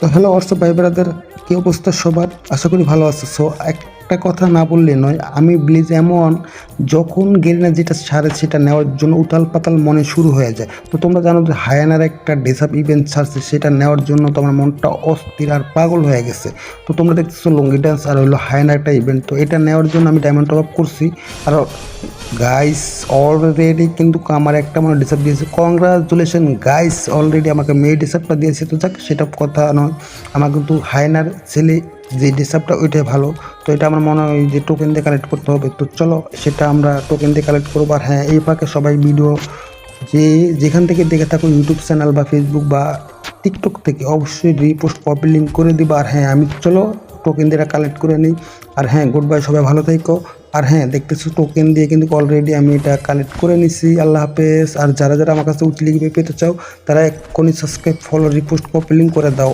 তো hello WhatsApp ভাই brother, কী অবস্থা সবার? আশা করি ভালো আছে। সো একটা কথা না বললে নয়, আমি ব্লিজ এমন যখন গেরিনা যেটা ছাড়ে সেটা নেওয়ার জন্য উতাল পাতাল মনে শুরু হয়ে যায়। তো তোমরা জানো যে হায়ানার একটা ডেসাপ ইভেন্ট ছাড়ছে, সেটা নেওয়ার জন্য তো আমার মনটা অস্থির আর পাগল হয়ে গেছে। তো তোমরা দেখতেছো লঙ্গি ডান্স আর হইলো হায়ানার একটা ইভেন্ট, তো এটা নেওয়ার জন্য আমি ডায়মন্ড টপ আপ করছি। আর গাইস অলরেডি কিন্তু আমার একটা মানে ডিসার্ভ দিয়েছে, কংগ্রাচুলেশন গাইস, অলরেডি আমাকে মেয়ে ডিসার্ভটা দিয়েছে। তো যাক, সেটা কথা নয়, আমার কিন্তু হায়নার ছেলে যে ডিসার্ভটা ওইটাই ভালো। তো এটা আমার মনে হয় যে টোকেন দিয়ে কালেক্ট করতে হবে। তো চলো সেটা আমরা টোকেন দিয়ে কালেক্ট করবো। আর হ্যাঁ, এই ফাঁকে সবাই ভিডিও যে যেখান থেকে দেখে থাকো, ইউটিউব চ্যানেল বা ফেসবুক বা টিকটক থেকে, অবশ্যই রিপোস্ট কপি লিঙ্ক করে দিবা। আর হ্যাঁ, আমি চলো টোকেন দিয়ে কালেক্ট করে নিই। আর হ্যাঁ, গুড বাই, সবাই ভালো থেকো। আর হ্যাঁ, দেখতেছো টোকেন দিয়ে কিন্তু অলরেডি আমি এটা কালেক্ট করে নিছি। আল্লাহ হাফেজ। আর যারা যারা আমার কাছে উইকলি গিফট পেতে চাও, তারা এক্ষুনি subscribe, follow, repost, copy link করে দাও।